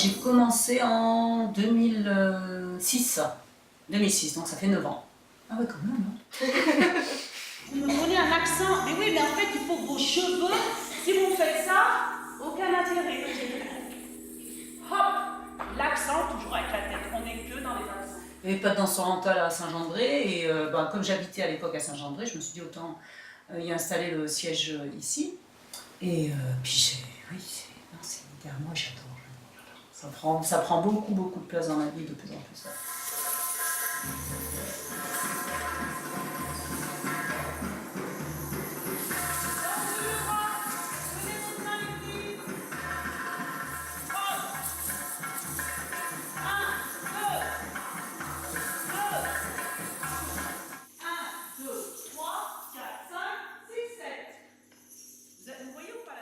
J'ai commencé en 2006. 2006, donc ça fait 9 ans. Ah ouais, quand même. Hein. Vous me donnez un accent. Mais oui, mais en fait, il faut que vos cheveux, si vous faites ça, aucun intérêt. Hop, l'accent, toujours avec la tête. On n'est que dans les accents. Il n'y avait pas de danse orientale à Saint-Jean-de-Bray et comme j'habitais à l'époque à Saint-Jean-de-Bray, je me suis dit autant y installer le siège ici. Et puis oui, c'est hyper, moi j'adore. Ça prend beaucoup de place dans ma vie de plus en plus.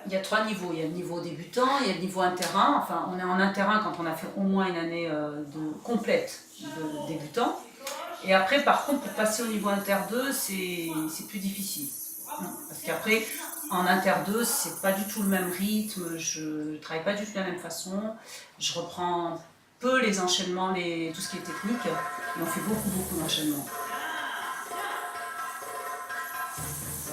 Il y a 3 niveaux. Il y a le niveau débutant, il y a le niveau inter-1. Enfin, on est en inter-1 quand on a fait au moins une année complète de débutant. Et après, par contre, pour passer au niveau inter-2, c'est plus difficile. Parce qu'après, en inter-2, c'est pas du tout le même rythme, je travaille pas du tout de la même façon. Je reprends peu les enchaînements, tout ce qui est technique, et on fait beaucoup d'enchaînements.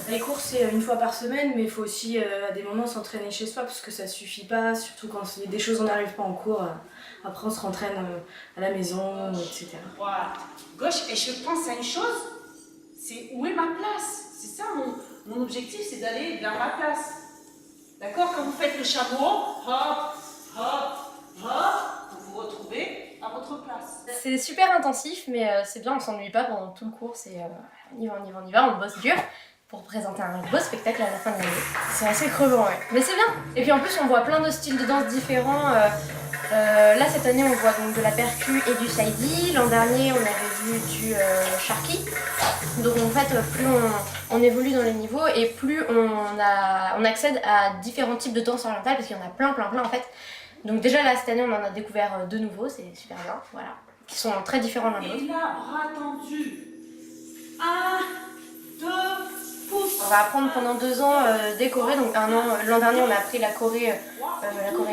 Les cours c'est une fois par semaine, mais il faut aussi à des moments s'entraîner chez soi parce que ça suffit pas, surtout quand il y a des choses on n'arrive pas en cours. Après on se rentraîne à la maison, etc. Voilà. Gauche, et je pense à une chose, c'est où est ma place? C'est ça mon objectif, c'est d'aller vers ma place. D'accord? Quand vous faites le chameau, hop, vous vous retrouvez à votre place. C'est super intensif, mais c'est bien, on s'ennuie pas pendant tout le cours, on y va, on bosse dur pour présenter un beau spectacle à la fin de l'année. C'est assez crevant, ouais. Mais c'est bien. Et puis en plus, on voit plein de styles de danse différents. Là, cette année, on voit donc de la percu et du saïdi. L'an dernier, on avait vu du charqui. Donc en fait, plus on évolue dans les niveaux et plus on accède à différents types de danse orientale, parce qu'il y en a plein en fait. Donc déjà là, cette année, on en a découvert 2 nouveaux, c'est super bien, voilà. Qui sont très différents l'un de l'autre. Et là, bras tendu. 1, 2, pouce. On va apprendre pendant 2 ans des chorés. Donc l'an dernier, on a appris la choré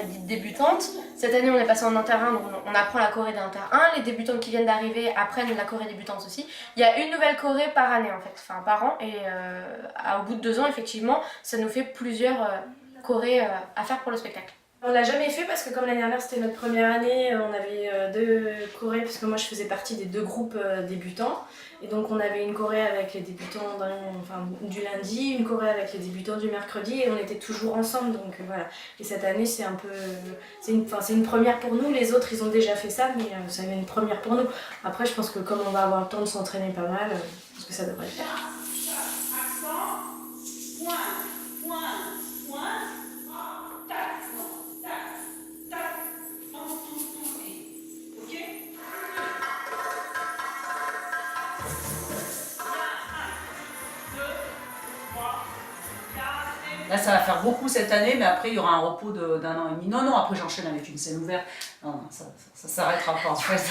dite débutante. Cette année, on est passé en inter-1, donc on apprend la choré d'inter-1. Les débutantes qui viennent d'arriver apprennent la choré débutante aussi. Il y a une nouvelle choré par année en fait, enfin par an. Et au bout de 2 ans, effectivement, ça nous fait plusieurs chorés à faire pour le spectacle. On l'a jamais fait parce que comme l'année dernière c'était notre première année, on avait 2 chorés parce que moi je faisais partie des 2 groupes débutants. Et donc on avait une choré avec les débutants du lundi, une choré avec les débutants du mercredi et on était toujours ensemble, donc voilà. Et cette année c'est un peu, c'est une première pour nous, les autres ils ont déjà fait ça, mais c'est une première pour nous. Après je pense que comme on va avoir le temps de s'entraîner pas mal, je pense que ça devrait le faire. Accent, point, tac, en tourné. Ok? 1, 2, 3, 4. Là, ça va faire beaucoup cette année, mais après, il y aura un repos d'1 an et demi. Non, après, j'enchaîne avec une scène ouverte. Non, ça s'arrêtera pas, en fait.